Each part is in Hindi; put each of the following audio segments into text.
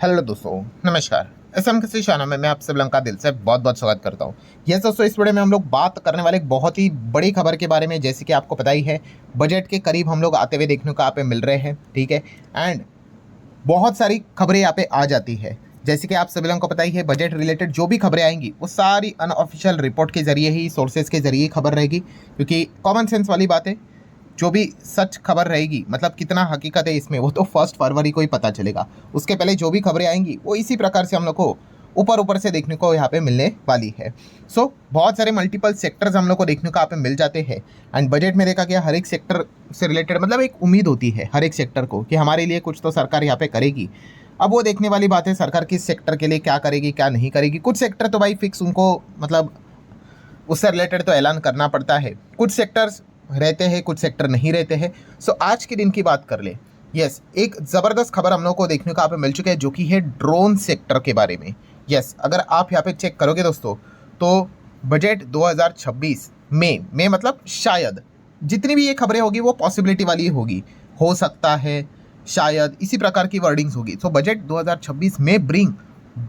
हेलो दोस्तों, नमस्कार। एसएम किसी चैनल में मैं आप सब का दिल से बहुत बहुत स्वागत करता हूँ। यस दोस्तों, इस वीडियो में हम लोग बात करने वाले एक बहुत ही बड़ी खबर के बारे में, जैसे कि आपको पता ही है बजट के करीब हम लोग आते हुए देखने को यहाँ पे मिल रहे हैं। ठीक है, एंड बहुत सारी खबरें यहाँ पे आ जाती है। जैसे कि आप सभी लोगों को पता ही है, बजट रिलेटेड जो भी खबरें आएंगी वो सारी अनऑफिशियल रिपोर्ट के जरिए ही, सोर्सेज के जरिए खबर रहेगी, क्योंकि कॉमन सेंस वाली बात है। जो भी सच खबर रहेगी, मतलब कितना हकीकत है इसमें, वो तो 1 फरवरी को ही पता चलेगा। उसके पहले जो भी खबरें आएंगी वो इसी प्रकार से हम लोग को ऊपर ऊपर से देखने को यहाँ पे मिलने वाली है। सो बहुत सारे मल्टीपल सेक्टर्स हम लोग को देखने को यहाँ पे मिल जाते हैं। एंड बजट में देखा गया हर एक सेक्टर से रिलेटेड, मतलब एक उम्मीद होती है हर एक सेक्टर को कि हमारे लिए कुछ तो सरकार यहाँ पे करेगी। अब वो देखने वाली बात है सरकार किस सेक्टर के लिए क्या करेगी क्या नहीं करेगी। कुछ सेक्टर तो भाई फिक्स, उनको मतलब उससे रिलेटेड तो ऐलान करना पड़ता है। कुछ सेक्टर्स रहते हैं, कुछ सेक्टर नहीं रहते हैं। सो आज के दिन की बात कर ले। यस, एक ज़बरदस्त खबर हम लोग को देखने को यहाँ पे मिल चुकी है, जो कि है ड्रोन सेक्टर के बारे में। यस, अगर आप यहाँ पे चेक करोगे दोस्तों, तो बजट 2026 में मतलब शायद जितनी भी ये खबरें होगी वो पॉसिबिलिटी वाली होगी, हो सकता है, शायद इसी प्रकार की वर्डिंग्स होगी। तो बजट 2026 में bring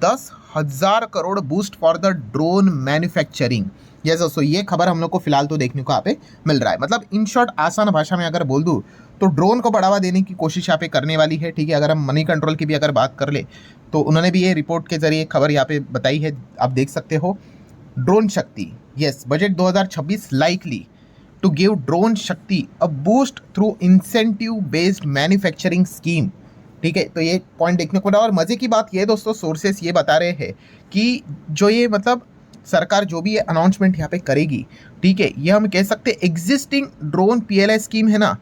10,000 crore boost for the drone manufacturing. Yes दोस्तों, ये खबर हम लोग को फिलहाल तो देखने को यहाँ पे मिल रहा है। मतलब इन शॉर्ट, आसान भाषा में अगर बोल दूँ तो ड्रोन को बढ़ावा देने की कोशिश यहाँ पे करने वाली है। ठीक है, अगर हम मनी कंट्रोल की भी अगर बात कर ले तो उन्होंने भी ये रिपोर्ट के जरिए खबर यहाँ पे बताई है, आप देख सकते हो। Drone Shakti, yes, budget 2026 likely to give drone Shakti a boost through incentive based manufacturing scheme. ठीक है, तो ये पॉइंट देखने को मिला। और मज़े की बात ये दोस्तों, सोर्सेस ये बता रहे हैं कि जो ये मतलब सरकार जो भी ये अनाउंसमेंट यहाँ पे करेगी, ठीक है, ये हम कह सकते हैं एग्जिस्टिंग ड्रोन पीएलआई स्कीम है ना,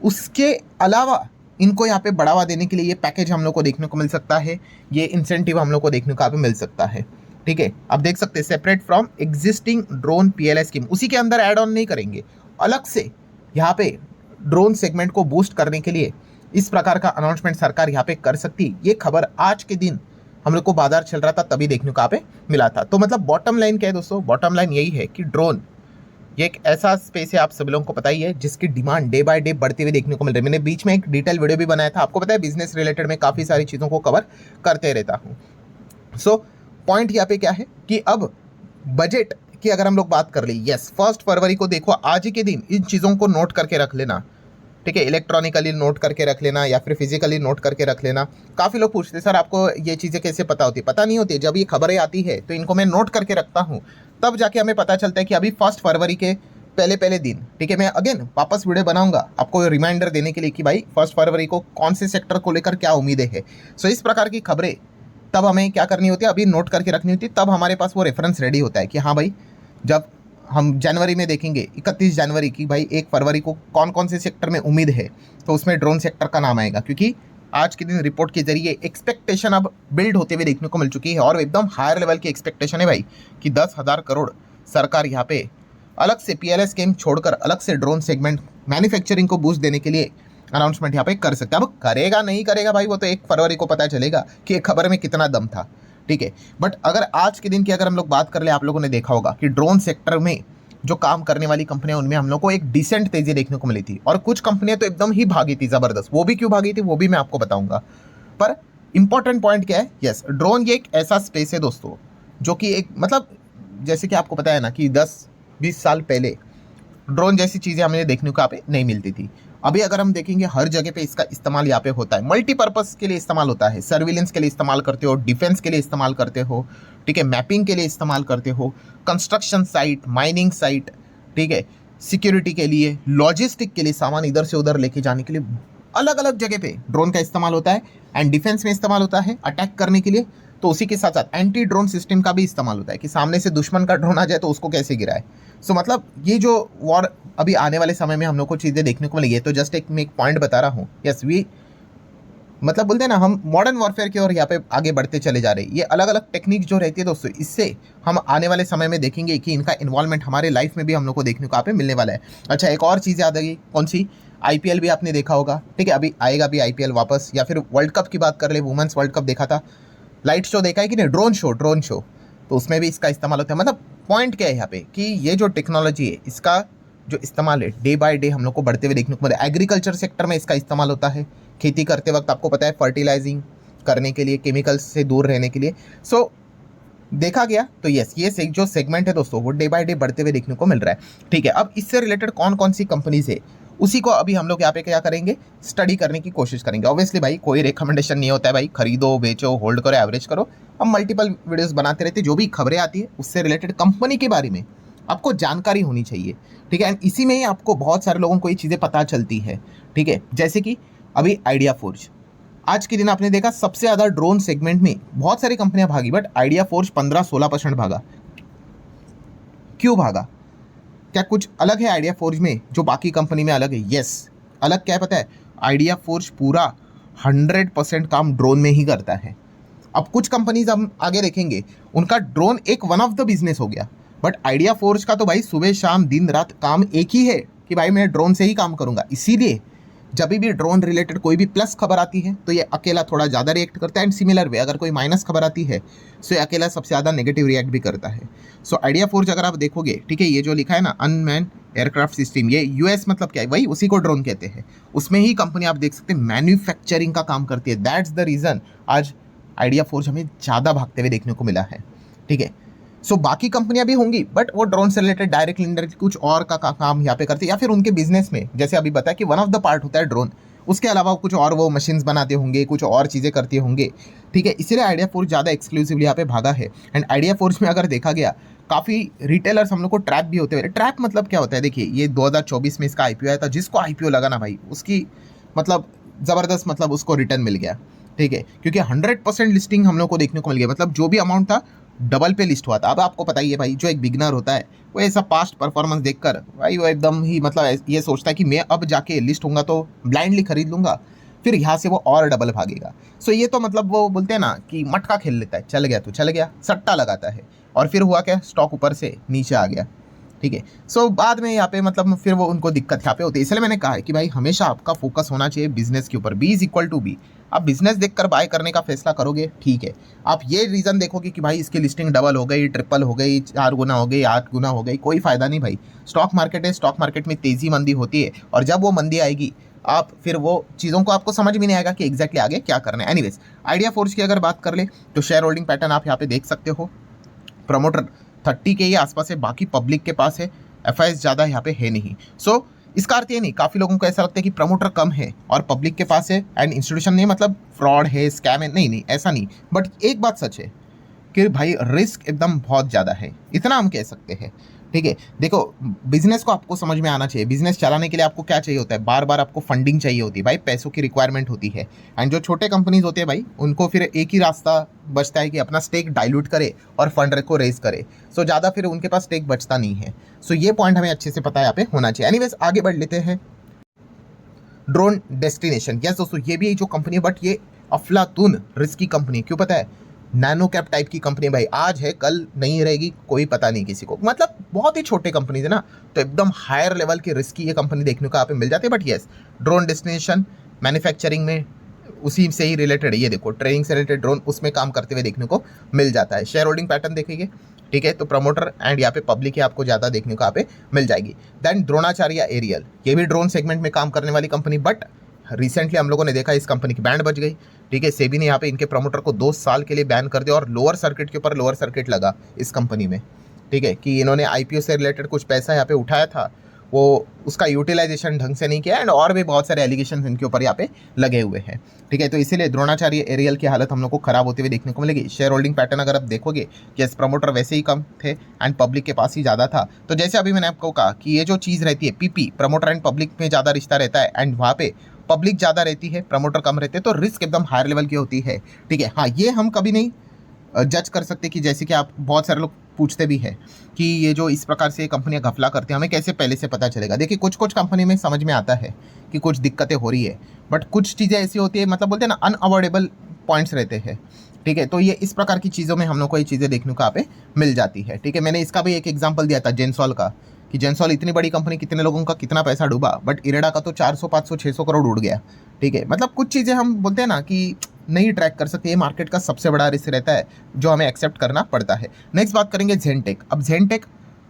उसके अलावा इनको यहाँ पे बढ़ावा देने के लिए ये पैकेज हम लोग को देखने को मिल सकता है, ये इंसेंटिव हम लोग को देखने को यहाँ पे मिल सकता है। ठीक है, आप देख सकते हैं separate from existing drone PLI scheme, उसी के अंदर ऐड ऑन नहीं करेंगे, अलग से यहाँ पे ड्रोन सेगमेंट को बूस्ट करने के लिए इस प्रकार का अनाउंसमेंट सरकार यहाँ पे कर सकती है। ये खबर आज के दिन हम लोग को बाजार चल रहा था तभी देखने को यहाँ पे मिला था। तो मतलब बॉटम लाइन क्या है दोस्तों, बॉटम लाइन यही है कि ड्रोन ये एक ऐसा स्पेस है, आप सभी लोगों को पता ही है, जिसकी डिमांड डे बाय डे बढ़ती हुई देखने को मिल रही है। मैंने बीच में एक डिटेल वीडियो भी बनाया था, आपको पता है बिजनेस रिलेटेड में काफ़ी सारी चीज़ों को कवर करते रहता हूँ। सो पॉइंट यहाँ पे क्या है कि अब बजट की अगर हम लोग बात कर ले, यस, 1 फरवरी को देखो, आज ही के दिन इन चीज़ों को नोट करके रख लेना। ठीक है, इलेक्ट्रॉनिकली नोट करके रख लेना या फिर फिजिकली नोट करके रख लेना। काफ़ी लोग पूछते हैं सर आपको ये चीज़ें कैसे पता होती है? पता नहीं होती, जब ये खबरें आती है तो इनको मैं नोट करके रखता हूँ, तब जाके हमें पता चलता है कि अभी 1 फरवरी के पहले पहले दिन। ठीक है, मैं अगेन वापस वीडियो बनाऊंगा आपको रिमाइंडर देने के लिए कि भाई 1 फरवरी को कौन से सेक्टर को लेकर क्या उम्मीदें हैं। सो इस प्रकार की खबरें तब हमें क्या करनी होती है, अभी नोट करके रखनी होती है, तब हमारे पास वो रेफरेंस रेडी होता है कि हाँ भाई, जब हम जनवरी में देखेंगे 31 जनवरी की, भाई 1 फरवरी को कौन कौन से सेक्टर में उम्मीद है, तो उसमें ड्रोन सेक्टर का नाम आएगा। क्योंकि आज के दिन रिपोर्ट के जरिए एक्सपेक्टेशन अब बिल्ड होते हुए देखने को मिल चुकी है, और एकदम हायर लेवल की एक्सपेक्टेशन है भाई कि 10,000 करोड़ सरकार यहाँ पे अलग से पीएलआई स्कीम छोड़कर अलग से ड्रोन सेगमेंट मैन्युफैक्चरिंग को बूस्ट देने के लिए अनाउंसमेंट यहाँ पे कर सकते हैं। अब करेगा नहीं करेगा भाई, वो तो 1 फरवरी को पता चलेगा कि एक खबर में कितना दम था। ठीक है, बट अगर आज के दिन की अगर हम लोग बात कर ले, आप लोगों ने देखा होगा कि ड्रोन सेक्टर में जो काम करने वाली कंपनियां, उनमें हम लोग को एक डिसेंट तेजी देखने को मिली थी, और कुछ कंपनियां तो एकदम ही भागी थी ज़बरदस्त। वो भी क्यों भागी थी वो भी मैं आपको बताऊंगा। पर इंपॉर्टेंट पॉइंट क्या है, यस, ड्रोन ये एक ऐसा स्पेस है दोस्तों, जो कि एक मतलब जैसे कि आपको पता है ना कि 10-20 साल पहले ड्रोन जैसी चीज़ें हमें देखने को यहाँ पे नहीं मिलती थी। अभी अगर हम देखेंगे हर जगह पे इसका इस्तेमाल यहाँ पे होता है, मल्टीपर्पज़ के लिए इस्तेमाल होता है, सर्विलेंस के लिए इस्तेमाल करते हो, डिफेंस के लिए इस्तेमाल करते हो, ठीक है, मैपिंग के लिए इस्तेमाल करते हो, कंस्ट्रक्शन साइट, माइनिंग साइट, ठीक है, सिक्योरिटी के लिए, लॉजिस्टिक के लिए, सामान इधर से उधर लेके जाने के लिए अलग अलग जगह पे ड्रोन का इस्तेमाल होता है। एंड डिफेंस में इस्तेमाल होता है अटैक करने के लिए, तो उसी के साथ साथ एंटी ड्रोन सिस्टम का भी इस्तेमाल होता है कि सामने से दुश्मन का ड्रोन आ जाए तो उसको कैसे गिराए। सो मतलब ये जो वॉर अभी आने वाले समय में हम लोग को चीज़ें देखने को मिलेगी, ये तो जस्ट मैं एक पॉइंट बता रहा हूँ। यस, वी मतलब बोलते हैं ना, हम मॉडर्न वॉरफेयर की ओर यहाँ पे आगे बढ़ते चले जा रहे हैं। ये अलग अलग टेक्निक जो रहती है दोस्तों, इससे हम आने वाले समय में देखेंगे कि इनका इन्वॉल्वमेंट हमारे लाइफ में भी हम लोग को देखने को यहाँ पे मिलने वाला है। अच्छा, एक और चीज़ याद आ गई, कौन सी? आईपीएल भी आपने देखा होगा। ठीक है, अभी आएगा भी आईपीएल वापस, या फिर वर्ल्ड कप की बात कर ले, वुमेन्स वर्ल्ड कप देखा था, लाइट शो देखा है कि नहीं, ड्रोन शो, तो उसमें भी इसका इस्तेमाल होता है। मतलब पॉइंट क्या है यहाँ पे कि ये जो टेक्नोलॉजी है, इसका जो इस्तेमाल है डे बाय डे हम लोग को बढ़ते हुए देखने को मिलता है। एग्रीकल्चर सेक्टर में इसका इस्तेमाल होता है, खेती करते वक्त आपको पता है फर्टिलाइजिंग करने के लिए, केमिकल्स से दूर रहने के लिए। सो देखा गया तो यस, ये जो सेगमेंट है दोस्तों वो डे बाय डे बढ़ते हुए देखने को मिल रहा है। ठीक है, अब इससे रिलेटेड कौन कौन सी कंपनीज है उसी को अभी हम लोग यहाँ पे क्या करेंगे, स्टडी करने की कोशिश करेंगे। ऑब्वियसली भाई कोई रिकमेंडेशन नहीं होता है भाई, खरीदो बेचो होल्ड करो एवरेज करो। हम मल्टीपल वीडियोस बनाते रहते हैं, जो भी खबरें आती है उससे रिलेटेड कंपनी के बारे में आपको जानकारी होनी चाहिए। ठीक है, एंड इसी में ही आपको बहुत सारे लोगों को ये चीज़ें पता चलती है। ठीक है, जैसे कि अभी आइडिया फोर्ज, आज के दिन आपने देखा सबसे ज़्यादा ड्रोन सेगमेंट में बहुत सारी कंपनियां भागी, बट आइडिया फोर्ज 15-16% भागा। क्यों भागा? क्या कुछ अलग है आइडिया फोर्ज में जो बाकी कंपनी में अलग है? यस, अलग क्या है पता है? आइडिया फोर्ज पूरा 100% काम ड्रोन में ही करता है। अब कुछ कंपनीज हम आगे देखेंगे उनका ड्रोन एक वन ऑफ द बिजनेस हो गया, बट आइडिया फोर्ज का तो भाई सुबह शाम दिन रात काम एक ही है कि भाई मैं ड्रोन से ही काम करूंगा। इसीलिए जब भी ड्रोन रिलेटेड कोई भी प्लस खबर आती है तो ये अकेला थोड़ा ज़्यादा रिएक्ट करता है, एंड सिमिलर वे अगर कोई माइनस खबर आती है सो ये अकेला सबसे ज़्यादा नेगेटिव रिएक्ट भी करता है। सो आइडिया फोर्ज अगर आप देखोगे, ठीक है, ये जो लिखा है ना अनमैन एयरक्राफ्ट सिस्टम, ये यूएस मतलब क्या है, वही उसी को ड्रोन कहते हैं। उसमें ही कंपनी आप देख सकते हैं मैन्युफैक्चरिंग का काम करती है। दैट्स द रीज़न आज आइडिया फोर्ज हमें ज़्यादा भागते हुए देखने को मिला है। ठीक है, सो बाकी कंपनियां भी होंगी बट वो ड्रोन से रिलेटेड डायरेक्टली इनडायरेक्टली कुछ और का काम यहाँ पे करते हैं, या फिर उनके बिजनेस में जैसे अभी बताया कि वन ऑफ द पार्ट होता है ड्रोन, उसके अलावा कुछ और वो मशीन्स बनाते होंगे, कुछ और चीज़ें करते होंगे। ठीक है, इसीलिए आइडिया फोर्ज ज़्यादा एक्सक्लूसिवली यहाँ पे भागा है। एंड आइडिया फोर्ज में अगर देखा गया काफ़ी रिटेलर्स हम लोग को ट्रैप भी होते हुए, ट्रैप मतलब क्या होता है, देखिए ये 2024 में इसका आईपीओ आया था, जिसको आईपीओ लगा ना भाई उसकी मतलब ज़बरदस्त मतलब उसको रिटर्न मिल गया। ठीक है, क्योंकि 100% लिस्टिंग हम लोग को देखने को मिल गया, मतलब जो भी अमाउंट था डबल पे लिस्ट हुआ था। अब आपको पता ही है भाई जो एक बिगनर होता है वो ऐसा पास्ट परफॉर्मेंस देखकर भाई वो एकदम ही मतलब ये सोचता है कि मैं अब जाके लिस्ट होऊंगा तो ब्लाइंडली खरीद लूंगा, फिर यहाँ से वो और डबल भागेगा। सो ये तो मतलब वो बोलते हैं ना कि मटका खेल लेता है, चल गया तो चल गया, सट्टा लगाता है, और फिर हुआ क्या, स्टॉक ऊपर से नीचे आ गया। ठीक है, सो बाद में यहाँ पे मतलब फिर वो उनको दिक्कत यहाँ पे होती है। इसलिए मैंने कहा है कि भाई हमेशा आपका फोकस होना चाहिए बिजनेस के ऊपर। B is equal to B. आप बिजनेस देखकर बाय करने का फैसला करोगे, ठीक है, आप ये रीज़न देखोगे कि भाई इसकी लिस्टिंग डबल हो गई, ट्रिपल हो गई, 4 गुना हो गई, 8 गुना हो गई, कोई फ़ायदा नहीं भाई। स्टॉक मार्केट है, स्टॉक मार्केट में तेज़ी मंदी होती है, और जब वो मंदी आएगी आप फिर वो चीज़ों को आपको समझ में नहीं आएगा कि एग्जैक्टली आगे क्या करना है। एनीवेज आइडिया फोर्ज की अगर बात कर ले तो शेयर होल्डिंग पैटर्न आप यहाँ पे देख सकते हो। प्रमोटर 30 के ही आसपास है, बाकी पब्लिक के पास है, एफआईएस ज़्यादा यहाँ पे है नहीं। सो इसका अर्थ ये नहीं, काफ़ी लोगों को ऐसा लगता है कि प्रमोटर कम है और पब्लिक के पास है एंड इंस्टीट्यूशन नहीं, मतलब फ्रॉड है, स्कैम है, नहीं नहीं ऐसा नहीं। बट एक बात सच है कि भाई रिस्क एकदम बहुत ज़्यादा है, इतना हम कह सकते हैं। ठीक है, देखो बिजनेस को आपको समझ में आना चाहिए। बिजनेस चलाने के लिए आपको क्या चाहिए होता है, बार बार आपको फंडिंग चाहिए होती है भाई, पैसों की रिक्वायरमेंट होती है। एंड जो छोटे कंपनीज होते हैं भाई उनको फिर एक ही रास्ता बचता है कि अपना स्टेक डाइल्यूट करे और फंड को रेज करे। सो ज़्यादा फिर उनके पास स्टेक बचता नहीं है। सो ये पॉइंट हमें अच्छे से पता है यहाँ पे होना चाहिए। एनीवेज आगे बढ़ लेते हैं। ड्रोन डेस्टिनेशन, यस दोस्तों ये भी जो कंपनी है बट ये अफलातून रिस्की कंपनी, क्यों पता है, नैनो कैप टाइप की कंपनी भाई, आज है कल नहीं रहेगी, कोई पता नहीं किसी को, मतलब बहुत ही छोटे कंपनी है ना, तो एकदम हायर लेवल की रिस्की ये कंपनी देखने को आप मिल जाती है। But yes drone destination manufacturing में उसी से ही रिलेटेड है, ये देखो ट्रेनिंग से रिलेटेड ड्रोन उसमें काम करते हुए देखने को मिल जाता है। शेयर होल्डिंग पैटर्न देखेंगे, ठीक है, तो प्रमोटर एंड यहाँ पे पब्लिक ही आपको ज़्यादा देखने को यहाँ पे मिल जाएगी। देन द्रोणाचार्य एरियल, ये भी ड्रोन सेगमेंट में काम करने वाली कंपनी, बट रिसेंटली हम लोगों ने देखा इस कंपनी की बैंड बज गई। ठीक है, सेबी ने यहाँ पे इनके प्रमोटर को 2 साल के लिए बैन कर दिया और लोअर सर्किट के ऊपर लोअर सर्किट लगा इस कंपनी में। ठीक है, कि इन्होंने आईपीओ से रिलेटेड कुछ पैसा यहाँ पे उठाया था, वो उसका यूटिलाइजेशन ढंग से नहीं किया, एंड और भी बहुत सारे एलिगेशन इनके ऊपर यहाँ पे लगे हुए हैं। ठीक है, तो इसीलिए द्रोणाचार्य एरियल की हालत हम लोग को खराब होते हुए देखने को मिलेगी। शेयर होल्डिंग पैटर्न अगर आप देखोगे कि इस प्रमोटर वैसे ही कम थे एंड पब्लिक के पास ही ज़्यादा था, तो जैसे अभी मैंने आपको कहा कि ये जो चीज़ रहती है पीपी, प्रमोटर एंड पब्लिक में ज़्यादा रिश्ता रहता है, एंड वहाँ पे पब्लिक ज़्यादा रहती है, प्रमोटर कम रहते हैं, तो रिस्क एकदम हायर लेवल की होती है। ठीक है, हाँ ये हम कभी नहीं जज कर सकते कि जैसे कि आप बहुत सारे लोग पूछते भी हैं कि ये जो इस प्रकार से कंपनियां घपला करती हैं हमें कैसे पहले से पता चलेगा। देखिए कुछ कुछ कंपनी में समझ में आता है कि कुछ दिक्कतें हो रही है, बट कुछ चीज़ें ऐसी होती है, मतलब बोलते हैं ना अनअवॉइडेबल पॉइंट्स रहते हैं। ठीक है, तो ये इस प्रकार की चीज़ों में हम लोग को ये चीज़ें देखने को यहाँ पे मिल जाती है। ठीक है, मैंने इसका भी एक एग्जाम्पल दिया था जेनसॉल का, कि जेनसॉल इतनी बड़ी कंपनी, कितने लोगों का कितना पैसा डूबा, बट इरेडा का तो 400 500 600 करोड़ उड़ गया। ठीक है, मतलब कुछ चीज़ें हम बोलते हैं ना कि नहीं ट्रैक कर सकते, ये मार्केट का सबसे बड़ा रिस्क रहता है जो हमें एक्सेप्ट करना पड़ता है। नेक्स्ट बात करेंगे जेनटेक। अब जेनटेक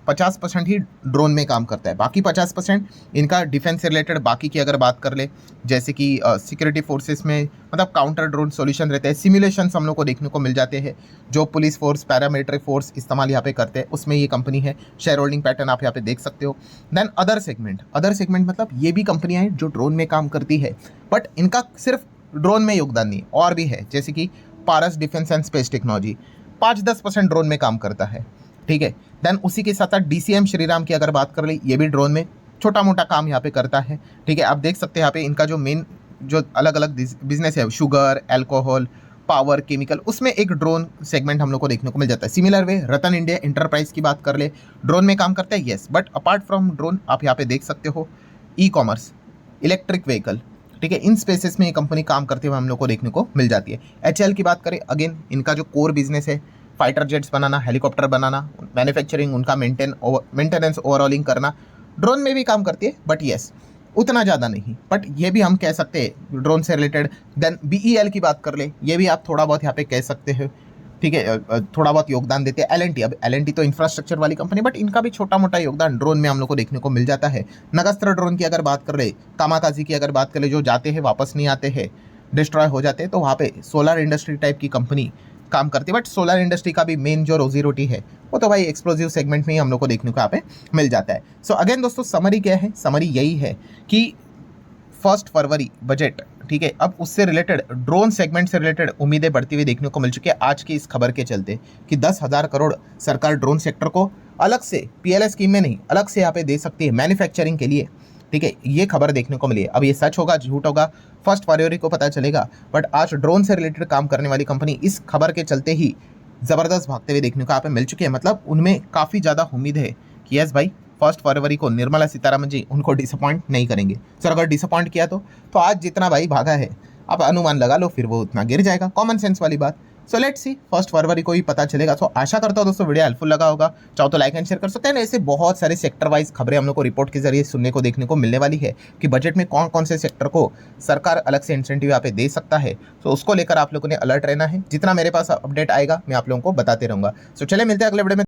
50% ही ड्रोन में काम करता है, बाकी 50% इनका डिफेंस से रिलेटेड बाकी की अगर बात कर ले, जैसे कि सिक्योरिटी फोर्सेस में मतलब काउंटर ड्रोन सॉल्यूशन रहते हैं, सिमुलेशंस हम लोग को देखने को मिल जाते हैं, जो पुलिस फोर्स पैरामिलिट्री फोर्स इस्तेमाल यहाँ पे करते हैं, उसमें ये कंपनी है। शेयर होल्डिंग पैटर्न आप यहाँ पे देख सकते हो। देन अदर सेगमेंट मतलब ये भी कंपनियां हैं जो ड्रोन में काम करती है, बट इनका सिर्फ ड्रोन में योगदान नहीं, और भी है, जैसे कि Paras defence and space technology 5-10% drone में काम करता है, ठीक है। देन उसी के साथ साथ DCM श्रीराम की अगर बात कर ले, ये भी ड्रोन में छोटा मोटा काम यहाँ पे करता है, ठीक है। आप देख सकते हैं यहाँ पे इनका जो मेन जो अलग अलग बिजनेस है, शुगर, अल्कोहल, पावर, केमिकल, उसमें एक ड्रोन सेगमेंट हम लोग को देखने को मिल जाता है। सिमिलर वे रतन इंडिया एंटरप्राइज की बात कर ले, ड्रोन में काम करता है, yes, but apart from drone आप यहाँ पे देख सकते हो ई-कॉमर्स, इलेक्ट्रिक व्हीकल, ठीक है, इन स्पेसेस में ये कंपनी काम करते हुए हम लोग को देखने को मिल जाती है। HAL की बात करें, अगेन इनका जो कोर बिजनेस है, फाइटर जेट्स बनाना, हेलीकॉप्टर बनाना, मैन्युफैक्चरिंग, उनका मेंटेनेंस, ओवरऑलिंग करना, ड्रोन में भी काम करती है, बट यस उतना ज़्यादा नहीं, बट ये भी हम कह सकते हैं ड्रोन से रिलेटेड। देन BEL की बात कर ले, ये भी आप थोड़ा बहुत यहाँ पे कह सकते हो, ठीक है, थोड़ा बहुत योगदान देते हैं। L&T, अब L&T तो इंफ्रास्ट्रक्चर वाली कंपनी, बट इनका भी छोटा मोटा योगदान ड्रोन में हम लोग को देखने को मिल जाता है। नगस्त्र ड्रोन की अगर बात कर ले, कामाकाजी की अगर बात कर ले, जो जाते हैं वापस नहीं आते हैं, डिस्ट्रॉय हो जाते हैं, तो वहाँ पे सोलर इंडस्ट्री टाइप की कंपनी काम करती है। बट सोलर इंडस्ट्री का भी मेन जो रोजी रोटी है वो तो भाई एक्सप्लोजिव सेगमेंट में ही हम लोग को देखने को यहाँ पे मिल जाता है। सो अगेन दोस्तों, समरी क्या है? समरी यही है कि 1 फरवरी बजट, ठीक है, अब उससे रिलेटेड ड्रोन सेगमेंट से रिलेटेड उम्मीदें बढ़ती हुई देखने को मिल चुकी है आज की इस खबर के चलते कि 10,000 करोड़ सरकार ड्रोन सेक्टर को अलग से PLI स्कीम में नहीं, अलग से यहाँ पे दे सकती है मैन्युफैक्चरिंग के लिए, ठीक है। ये खबर देखने को मिली है। अब ये सच होगा झूठ होगा 1 फरवरी को पता चलेगा, बट आज ड्रोन से रिलेटेड काम करने वाली कंपनी इस खबर के चलते ही ज़बरदस्त भागते हुए देखने को यहाँ पे मिल चुकी है। मतलब उनमें काफ़ी ज़्यादा उम्मीद है कि यस भाई 1 फरवरी को निर्मला सीतारमण जी उनको डिसअपॉइंट नहीं करेंगे। सर अगर डिसअपॉइंट किया तो आज जितना भाई भागा है, आप अनुमान लगा लो, फिर वो उतना गिर जाएगा, कॉमन सेंस वाली बात। सो लेट्स सी, 1 फरवरी को ही पता चलेगा। सो आशा करता हूँ दोस्तों वीडियो हेल्पफुल लगा होगा, चाहो तो लाइक एंड शेयर कर सकते हैं। ऐसे बहुत सारे सेक्टर वाइज खबरें हम लोग को रिपोर्ट के जरिए सुनने को देखने को मिलने वाली है कि बजट में कौन कौन से सेक्टर को सरकार अलग से इंसेंटिव यहाँ पे दे सकता है। सो उसको लेकर आप लोगों ने अलर्ट रहना है। जितना मेरे पास अपडेट आएगा मैं आप लोगों को बताते रहूँगा। सो चले मिलते हैं अगले वीडियो में।